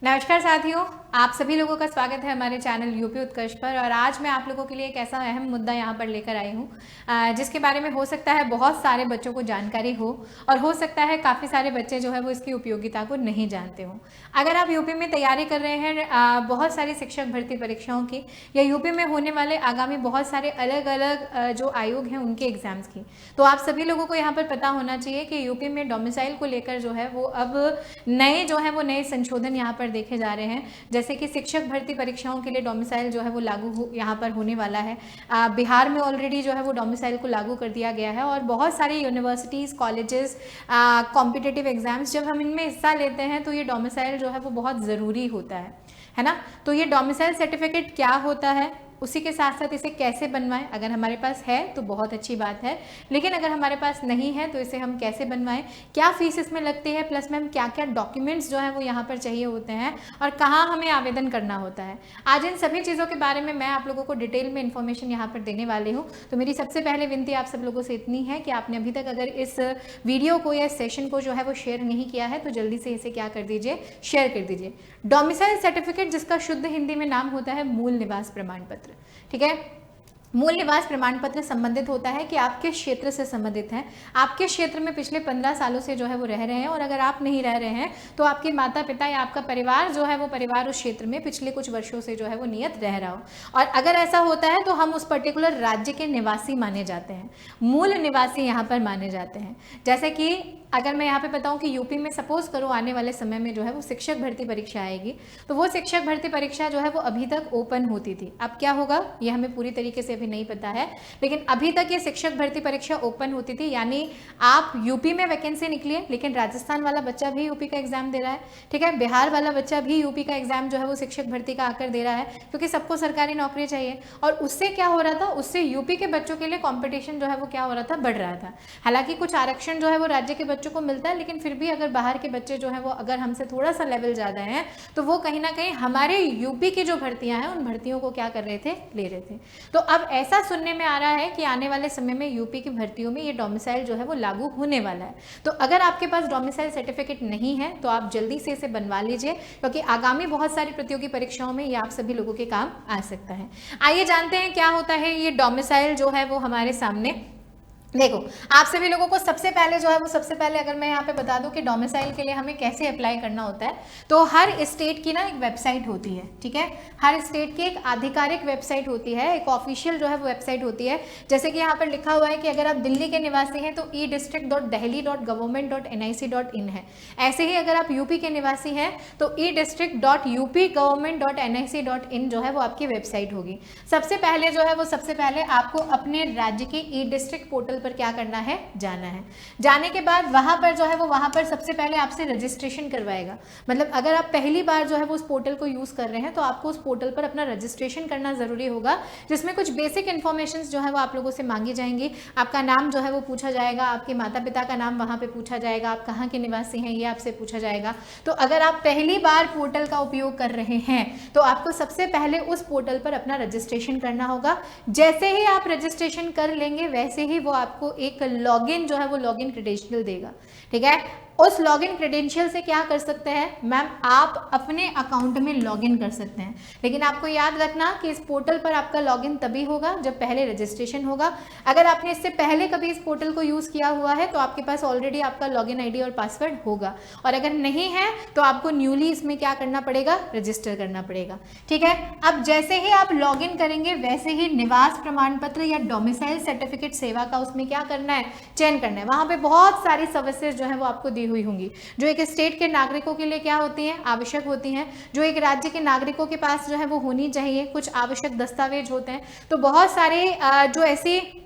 नमस्कार साथियों, आप सभी लोगों का स्वागत है हमारे चैनल यूपी उत्कर्ष पर। और आज मैं आप लोगों के लिए एक ऐसा अहम मुद्दा यहाँ पर लेकर आई हूँ जिसके बारे में हो सकता है बहुत सारे बच्चों को जानकारी हो और हो सकता है काफ़ी सारे बच्चे जो है वो इसकी उपयोगिता को नहीं जानते हो। अगर आप यूपी में तैयारी कर रहे हैं बहुत सारी शिक्षक भर्ती परीक्षाओं की या यूपी में होने वाले आगामी बहुत सारे अलग अलग जो आयोग हैं उनके एग्जाम्स की, तो आप सभी लोगों को यहाँ पर पता होना चाहिए कि यूपी में डोमिसाइल को लेकर जो है वो अब नए संशोधन यहाँ पर देखे जा रहे हैं। जैसे कि शिक्षक भर्ती परीक्षाओं के लिए डोमिसाइल जो है वो लागू यहाँ पर होने वाला है। बिहार में ऑलरेडी जो है वो डोमिसाइल को लागू कर दिया गया है और बहुत सारी यूनिवर्सिटीज़, कॉलेजेस, कॉम्पिटिटिव एग्जाम्स जब हम इनमें हिस्सा लेते हैं तो ये डोमिसाइल जो है वो बहुत ज़रूरी होता है ना। तो ये डोमिसाइल सर्टिफिकेट क्या होता है, उसी के साथ साथ इसे कैसे बनवाएं, अगर हमारे पास है तो बहुत अच्छी बात है, लेकिन अगर हमारे पास नहीं है तो इसे हम कैसे बनवाएं, क्या फीस इसमें लगती है, प्लस में हम क्या क्या डॉक्यूमेंट्स जो है वो यहाँ पर चाहिए होते हैं और कहाँ हमें आवेदन करना होता है। आज इन सभी चीज़ों के बारे में मैं आप लोगों को डिटेल में इन्फॉर्मेशन यहाँ पर देने वाली हूँ। तो मेरी सबसे पहले विनती आप सब लोगों से इतनी है कि आपने अभी तक अगर इस वीडियो को या इस सेशन को जो है वो शेयर नहीं किया है तो जल्दी से इसे क्या कर दीजिए, शेयर कर दीजिए। डोमिसाइल सर्टिफिकेट, जिसका शुद्ध हिंदी में नाम होता है मूल निवास प्रमाण पत्र, ठीक है। मूल निवास प्रमाण पत्र संबंधित होता है कि आप किस क्षेत्र से संबंधित हैं, आप किस क्षेत्र में पिछले 15 सालों से जो है वो रह रहे हैं, और अगर आप नहीं रह रहे हैं तो आपके माता पिता या आपका परिवार जो है वो परिवार उस क्षेत्र में पिछले कुछ वर्षों से जो है वो नियत रह रहा हो। और अगर ऐसा होता है तो हम उस पर्टिकुलर राज्य के निवासी माने जाते हैं, मूल निवासी यहाँ पर माने जाते हैं। जैसे कि अगर मैं यहाँ पे बताऊँ कि यूपी में सपोज करो आने वाले समय में जो है वो शिक्षक भर्ती परीक्षा आएगी, तो वो शिक्षक भर्ती परीक्षा जो है वो अभी तक ओपन होती थी। अब क्या होगा ये हमें पूरी तरीके से अभी नहीं पता है, लेकिन अभी तक ये शिक्षक भर्ती परीक्षा ओपन होती थी। यानी आप यूपी में वैकेंसी निकली है, लेकिन राजस्थान वाला बच्चा भी यूपी का एग्जाम दे रहा है, ठीक है। बिहार वाला बच्चा भी यूपी का एग्जाम जो है वो शिक्षक भर्ती का आकर दे रहा है, क्योंकि सबको सरकारी नौकरी चाहिए। और उससे क्या हो रहा था, उससे यूपी के बच्चों के लिए कॉम्पिटिशन जो है वो क्या हो रहा था, बढ़ रहा था। हालांकि कुछ आरक्षण जो है वो राज्य के बच्चों को मिलता है, लेकिन फिर भी अगर बाहर के बच्चे जो है वो अगर हमसे थोड़ा सा लेवल ज़्यादा हैं तो वो कहीं ना कहीं हमारे यूपी की जो भर्तियां हैं उन भर्तियों को क्या कर रहे थे, ले रहे थे। तो अब ऐसा सुनने में आ रहा है कि आने वाले समय में यूपी की भर्तियों में ये डोमिसाइल जो है वो लागू होने वाला है। तो अगर आपके पास डोमिसाइल सर्टिफिकेट नहीं है तो आप जल्दी से इसे बनवा लीजिए, क्योंकि आगामी बहुत सारी प्रतियोगी परीक्षाओं में ये आप सभी लोगों के काम आ सकता है। आइए जानते हैं क्या होता है ये डोमिसाइल जो है वो हमारे सामने। देखो, आप सभी लोगों को सबसे पहले जो है वो सबसे पहले अगर मैं यहाँ पे बता दूं कि डोमिसाइल के लिए हमें कैसे अप्लाई करना होता है, तो हर स्टेट की ना एक वेबसाइट होती है, ठीक है। हर स्टेट की एक आधिकारिक वेबसाइट होती है, एक ऑफिशियल जो है वो वेबसाइट होती है। जैसे कि यहाँ पर लिखा हुआ है कि अगर आप दिल्ली के निवासी हैं तो edistrict.delhi.government.nic.in है। ऐसे ही अगर आप यूपी के निवासी हैं तो edistrict.upgovernment.nic.in जो है वो आपकी वेबसाइट होगी। सबसे पहले जो है वो सबसे पहले आपको अपने राज्य के ई डिस्ट्रिक्ट पोर्टल पर क्या करना है, जाना है। जाने के बाद वहां पर जो है वो वहां पर सबसे पहले आपसे रजिस्ट्रेशन करवाएगा। मतलब अगर आप पहली बार जो है वो उस पोर्टल को यूज कर रहे हैं तो आपको उस पोर्टल पर अपना रजिस्ट्रेशन करना जरूरी होगा, जिसमें कुछ बेसिक इन्फॉर्मेशन जो है वो आप लोगों से मांगी जाएंगी। आपका नाम जो है वो पूछा जाएगा, आपके माता पिता का नाम वहां पे पूछा जाएगा, आप कहाँ के निवासी हैं ये आपसे पूछा जाएगा। तो अगर आप पहली बार पोर्टल का उपयोग कर रहे हैं तो आपको सबसे पहले उस पोर्टल पर अपना रजिस्ट्रेशन करना होगा। जैसे ही आप रजिस्ट्रेशन कर लेंगे वैसे ही वो आपको एक लॉगिन जो है वो लॉगिन क्रेडेंशियल देगा, ठीक है। उस लॉगिन क्रेडेंशियल से क्या कर सकते हैं मैम, आप अपने अकाउंट में लॉगिन कर सकते हैं। लेकिन आपको याद रखना कि इस पोर्टल पर आपका लॉगिन तभी होगा जब पहले रजिस्ट्रेशन होगा। अगर आपने इससे पहले कभी इस पोर्टल को यूज किया हुआ है तो आपके पास ऑलरेडी आपका लॉगिन आईडी और पासवर्ड होगा, और अगर नहीं है तो आपको न्यूली इसमें क्या करना पड़ेगा, रजिस्टर करना पड़ेगा, ठीक है। अब जैसे ही आप लॉगिन करेंगे वैसे ही निवास प्रमाण पत्र या डोमिसाइल सर्टिफिकेट सेवा का उसमें क्या करना है, चयन करना है। वहां पे बहुत सारी सर्विसेज जो है वो आपको दी हुई होंगी, जो एक स्टेट के नागरिकों के लिए क्या होती हैं, आवश्यक होती हैं, जो एक राज्य के नागरिकों के पास जो है वो होनी चाहिए। कुछ आवश्यक दस्तावेज होते हैं, तो बहुत सारे जो ऐसी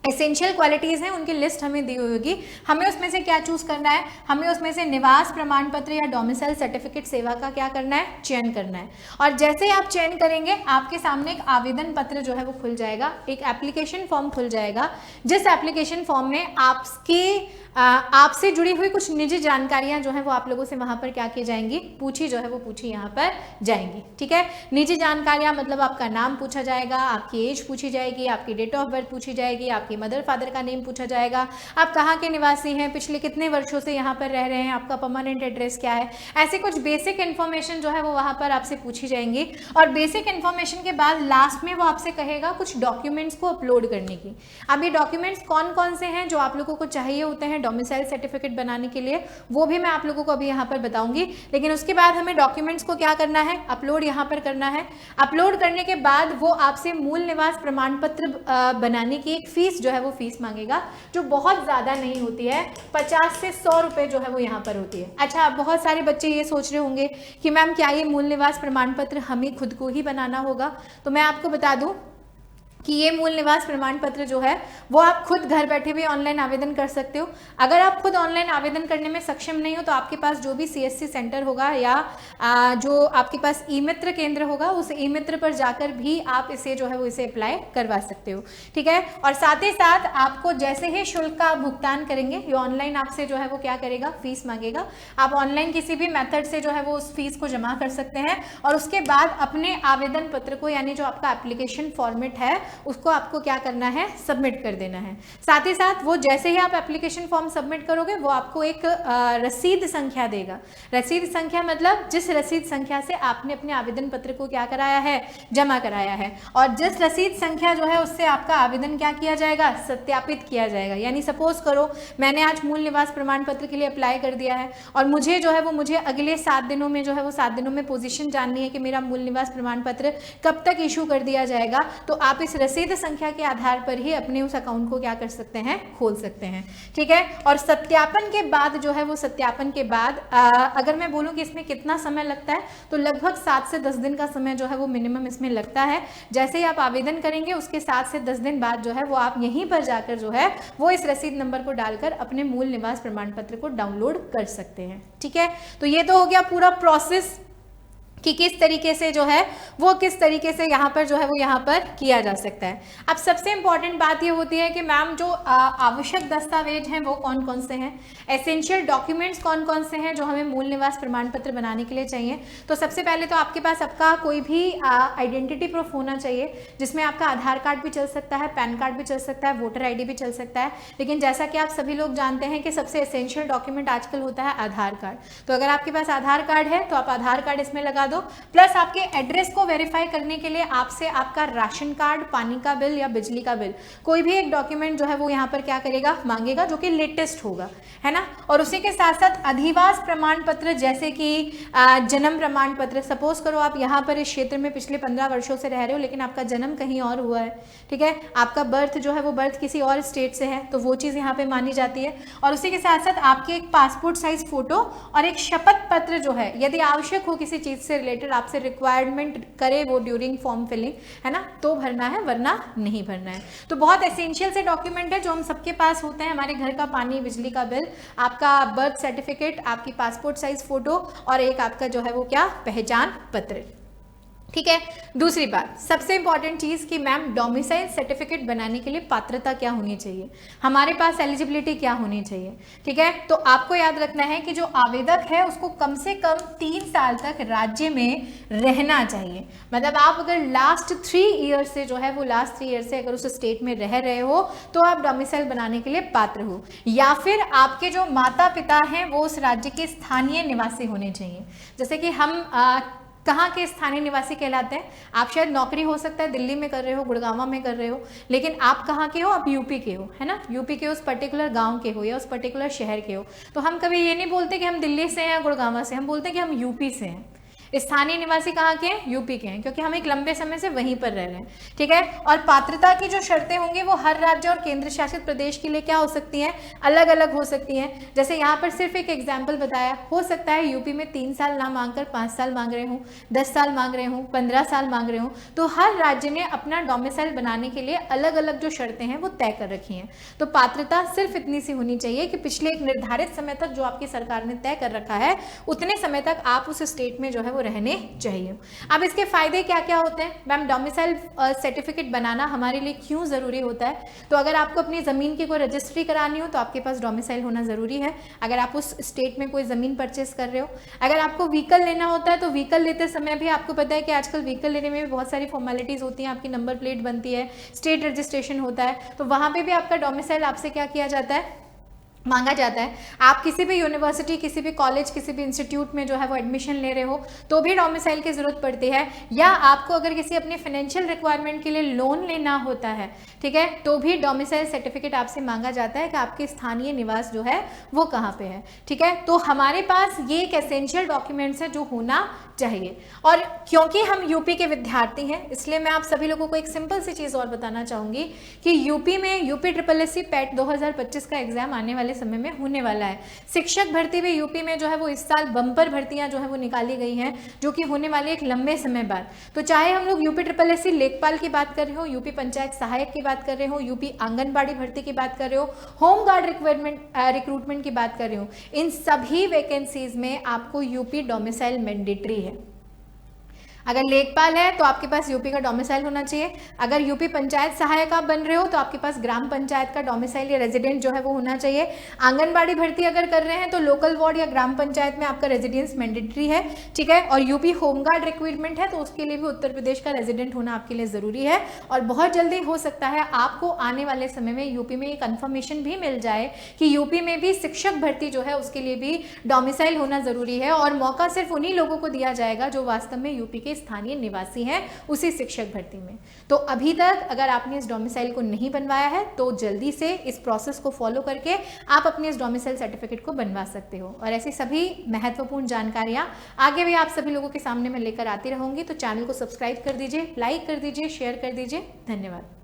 एसेंशियल क्वालिटीज़ हैं उनकी लिस्ट हमें दी हुई होगी। हमें उसमें से क्या चूज करना है, हमें उसमें से निवास प्रमाण पत्र या डोमिसाइल सर्टिफिकेट सेवा का क्या करना है, चयन करना है। और जैसे ही आप चयन करेंगे आपके सामने एक आवेदन पत्र जो है वो खुल जाएगा, एक एप्लीकेशन फॉर्म खुल जाएगा, जिस एप्लीकेशन फॉर्म में आपकी आपसे जुड़ी हुई कुछ निजी जानकारियां जो है वो आप लोगों से वहां पर क्या की जाएंगी, पूछी जो है वो पूछी यहाँ पर जाएंगी। ठीक है, निजी जानकारियां मतलब आपका नाम पूछा जाएगा, आपकी एज पूछी जाएगी, आपकी डेट ऑफ बर्थ पूछी जाएगी, आपकी मदर फादर का नेम पूछा जाएगा, आप कहाँ के निवासी हैं, पिछले कितने वर्षों से यहाँ पर रह रहे हैं, आपका परमानेंट एड्रेस क्या है, ऐसे कुछ बेसिक इन्फॉर्मेशन जो है वो वहाँ पर आपसे पूछी जाएंगी। और बेसिक इन्फॉर्मेशन के बाद लास्ट में वो आपसे कहेगा कुछ डॉक्यूमेंट्स को अपलोड करने की। अब ये डॉक्यूमेंट्स कौन कौन से हैं जो आप लोगों को चाहिए होते हैं डोमिसाइल सर्टिफिकेट बनाने के लिए, वो भी मैं आप लोगों को अभी यहाँ पर बताऊंगी। लेकिन उसके बाद हमें डॉक्यूमेंट्स को क्या करना है, अपलोड यहाँ पर करना है। अपलोड करने के बाद वो आपसे मूल निवास प्रमाण पत्र बनाने की एक फीस जो है वो फीस मांगेगा, जो बहुत ज़्यादा नहीं होती है, 50 से 100 रुपये जो है वो यहाँ पर होती है। अच्छा, बहुत सारे बच्चे ये सोच रहे होंगे कि मैम क्या ये मूल निवास प्रमाण पत्र हमें खुद को ही बनाना होगा? तो मैं आपको बता दूं कि ये मूल निवास प्रमाण पत्र जो है वो आप खुद घर बैठे भी ऑनलाइन आवेदन कर सकते हो। अगर आप खुद ऑनलाइन आवेदन करने में सक्षम नहीं हो तो आपके पास जो भी CSC सेंटर होगा या जो आपके पास ई मित्र केंद्र होगा उस ई मित्र पर जाकर भी आप इसे जो है वो इसे अप्लाई करवा सकते हो। ठीक है, और साथ ही साथ आपको जैसे ही शुल्क का भुगतान करेंगे, ये ऑनलाइन आपसे जो है वो क्या करेगा, फीस मांगेगा। आप ऑनलाइन किसी भी मेथड से जो है वो उस फीस को जमा कर सकते हैं और उसके बाद अपने आवेदन पत्र को, यानी जो आपका एप्लीकेशन फॉर्मेट है, उसको आपको क्या करना है, सबमिट कर देना है। साथ ही साथ वो जैसे ही आप एप्लीकेशन फॉर्म सबमिट करोगे वो आपको एक रसीद संख्या देगा। रसीद संख्या मतलब जिस रसीद संख्या से आपने अपने आवेदन पत्र को क्या कराया है, जमा कराया है, और जिस रसीद संख्या जो है उससे आपका आवेदन क्या किया जाएगा, सत्यापित किया जाएगा। यानी सपोज करो मैंने आज मूल निवास प्रमाण पत्र के लिए अप्लाई कर दिया है और मुझे जो है वो मुझे अगले 7 दिनों में जो है वो 7 दिनों में पोजीशन जाननी है कि मेरा मूल निवास प्रमाण पत्र कब तक इशू कर दिया जाएगा, तो आप इस रसीद संख्या के आधार पर ही अपने उस अकाउंट को क्या कर सकते हैं, खोल सकते हैं। ठीक है, और सत्यापन के बाद जो है वो सत्यापन के बाद अगर मैं बोलूं कि इसमें कितना समय लगता है, तो लगभग 7 से 10 दिन का समय जो है वो मिनिमम इसमें लगता है। जैसे ही आप आवेदन करेंगे उसके 7 से 10 दिन बाद जो है वो आप यहीं पर जाकर जो है वो इस रसीद नंबर को डालकर अपने मूल निवास प्रमाण पत्र को डाउनलोड कर सकते हैं। ठीक है, तो ये तो हो गया पूरा प्रोसेस कि किस तरीके से जो है वो किस तरीके से यहाँ पर जो है वो यहाँ पर किया जा सकता है। अब सबसे इम्पॉर्टेंट बात ये होती है कि मैम जो आवश्यक दस्तावेज हैं वो कौन कौन से हैं, एसेंशियल डॉक्यूमेंट्स कौन कौन से हैं जो हमें मूल निवास प्रमाण पत्र बनाने के लिए चाहिए। तो सबसे पहले तो आपके पास आपका कोई भी आइडेंटिटी प्रूफ होना चाहिए, जिसमें आपका आधार कार्ड भी चल सकता है, पैन कार्ड भी चल सकता है, वोटर ID भी चल सकता है। लेकिन जैसा कि आप सभी लोग जानते हैं कि सबसे एसेंशियल डॉक्यूमेंट आजकल होता है आधार कार्ड। तो अगर आपके पास आधार कार्ड है तो आप आधार कार्ड इसमें लगा दो। प्लस आपके एड्रेस को वेरीफाई करने के लिए आपसे आपका राशन कार्ड, पानी का बिल या बिजली का बिल, कोई भी एक डॉक्यूमेंट जो है वो यहाँ पर क्या करेगा, मांगेगा, जो कि लेटेस्ट होगा, है ना। और उसी के साथ साथ अधिवास प्रमाण पत्र, जैसे कि जन्म प्रमाण पत्र। सपोज करो आप यहाँ पर इस क्षेत्र में पिछले 15 वर्षों से रह रहे हो लेकिन आपका जन्म कहीं और हुआ है, ठीक है, आपका बर्थ जो है वो बर्थ किसी और स्टेट से है, तो वो चीज़ यहाँ पे मानी जाती है। और उसी के साथ साथ आपके एक पासपोर्ट साइज फोटो और एक शपथ पत्र जो है, यदि आवश्यक हो किसी चीज़ से रिलेटेड, आपसे रिक्वायरमेंट करे वो ड्यूरिंग फॉर्म फिलिंग, है ना, तो भरना है, वरना नहीं भरना है। तो बहुत एसेंशियल से डॉक्यूमेंट है जो हम सबके पास होते हैं, हमारे घर का पानी बिजली का बिल, आपका बर्थ सर्टिफिकेट, आपकी पासपोर्ट साइज फोटो और एक आपका जो है वो क्या, पहचान पत्र। ठीक है, दूसरी बात सबसे इंपॉर्टेंट चीज़ कि मैम डोमिसाइल सर्टिफिकेट बनाने के लिए पात्रता क्या होनी चाहिए, हमारे पास एलिजिबिलिटी क्या होनी चाहिए। ठीक है, तो आपको याद रखना है कि जो आवेदक है उसको कम से कम 3 साल तक राज्य में रहना चाहिए। मतलब आप अगर लास्ट 3 ईयर से जो है वो लास्ट 3 ईयर से अगर उस स्टेट में रह रहे हो तो आप डोमिसाइल बनाने के लिए पात्र हो, या फिर आपके जो माता पिता हैं वो उस राज्य के स्थानीय निवासी होने चाहिए। जैसे कि हम कहाँ के स्थानीय निवासी कहलाते हैं, आप शायद नौकरी हो सकता है दिल्ली में कर रहे हो, गुड़गांव में कर रहे हो, लेकिन आप कहाँ के हो, आप यूपी के हो, है ना, यूपी के उस पर्टिकुलर गांव के हो या उस पर्टिकुलर शहर के हो। तो हम कभी ये नहीं बोलते कि हम दिल्ली से हैं या गुड़गांव से, हम बोलते हैं कि हम यूपी से हैं। स्थानीय निवासी कहाँ के हैं, यूपी के हैं, क्योंकि हम एक लंबे समय से वहीं पर रह रहे हैं। ठीक है, और पात्रता की जो शर्तें होंगी वो हर राज्य और केंद्र शासित प्रदेश के लिए क्या हो सकती हैं, अलग अलग हो सकती हैं। जैसे यहाँ पर सिर्फ एक एग्जाम्पल बताया, हो सकता है यूपी में 3 साल ना मांगकर 5 साल मांग रहे हूँ, 10 साल मांग रहे हूँ, 15 साल मांग रहे हूँ। तो हर राज्य ने अपना डोमिसाइल बनाने के लिए अलग अलग जो शर्तें हैं वो तय कर रखी हैं। तो पात्रता सिर्फ इतनी सी होनी चाहिए कि पिछले एक निर्धारित समय तक जो आपकी सरकार ने तय कर रखा है उतने समय तक आप उस स्टेट में जो है वो वो रहने चाहिए। अब इसके फायदे क्या क्या होते हैं मैम? डोमिसाइल सर्टिफिकेट बनाना हमारे लिए क्यों ज़रूरी होता है? तो अगर आपको अपनी ज़मीन की कोई रजिस्ट्री करानी हो तो आपके पास डोमिसाइल होना ज़रूरी है। अगर आप उस स्टेट में कोई ज़मीन परचेस कर रहे हो, अगर आपको व्हीकल लेना होता है तो व्हीकल लेते समय भी आपको पता है कि आजकल व्हीकल लेने में भी बहुत सारी फॉर्मेलिटीज़ होती हैं, आपकी नंबर प्लेट बनती है, स्टेट रजिस्ट्रेशन होता है, तो वहाँ पे भी आपका डोमिसाइल आपसे क्या किया जाता है, मांगा जाता है। आप किसी भी यूनिवर्सिटी, किसी भी कॉलेज, किसी भी इंस्टीट्यूट में जो है वो एडमिशन ले रहे हो तो भी डोमिसाइल की ज़रूरत पड़ती है, या आपको अगर किसी अपने फाइनेंशियल रिक्वायरमेंट के लिए लोन लेना होता है, ठीक है, तो भी डोमिसाइल सर्टिफिकेट आपसे मांगा जाता है कि आपके स्थानीय निवास जो है वो कहाँ पे है, ठीक है। तो हमारे पास ये एक एसेंशियल डॉक्यूमेंट्स है जो होना चाहिए। और क्योंकि हम यूपी के विद्यार्थी हैं इसलिए मैं आप सभी लोगों को एक सिंपल सी चीज़ और बताना चाहूँगी कि यूपी में यूपी SSSC पैट 2025 का एग्जाम आने वाले समय में होने वाला है। शिक्षक भर्ती भी यूपी में जो है वो इस साल बम्पर भर्तियां जो है वो निकाली गई हैं, जो कि होने वाली एक लंबे समय बाद। तो चाहे हम लोग यूपी SSSC लेखपाल की बात कर रहे हो, यूपी पंचायत सहायक की बात कर रहे हो, यूपी आंगनबाड़ी भर्ती की बात कर रहे हो, होम गार्ड रिक्रूटमेंट की बात कर रहे हो, इन सभी वैकेंसीज में आपको यूपी डोमिसाइल मैंडेटरी है। अगर लेखपाल है तो आपके पास यूपी का डोमिसाइल होना चाहिए। अगर यूपी पंचायत सहायक आप बन रहे हो तो आपके पास ग्राम पंचायत का डोमिसाइल या रेजिडेंट जो है वो होना चाहिए। आंगनबाड़ी भर्ती अगर कर रहे हैं तो लोकल वार्ड या ग्राम पंचायत में आपका रेजिडेंस मैंडेटरी है, ठीक है। और यूपी होमगार्ड रिक्रूटमेंट है तो उसके लिए भी उत्तर प्रदेश का रेजिडेंट होना आपके लिए जरूरी है। और बहुत जल्दी हो सकता है आपको आने वाले समय में यूपी में एक कंफर्मेशन भी मिल जाए कि यूपी में भी शिक्षक भर्ती जो है उसके लिए भी डोमिसाइल होना जरूरी है, और मौका सिर्फ उन्हीं लोगों को दिया जाएगा जो वास्तव में यूपी के स्थानीय निवासी हैं उसी शिक्षक भर्ती में। तो अभी तक अगर आपने इस डोमिसाइल को नहीं बनवाया है तो जल्दी से इस प्रोसेस को फॉलो करके आप अपने इस डोमिसाइल सर्टिफिकेट को बनवा सकते हो। और ऐसी सभी महत्वपूर्ण जानकारियां आगे भी आप सभी लोगों के सामने मैं लेकर आती रहूंगी। तो चैनल को सब्सक्राइब कर दीजिए, लाइक कर दीजिए, शेयर कर दीजिए। धन्यवाद।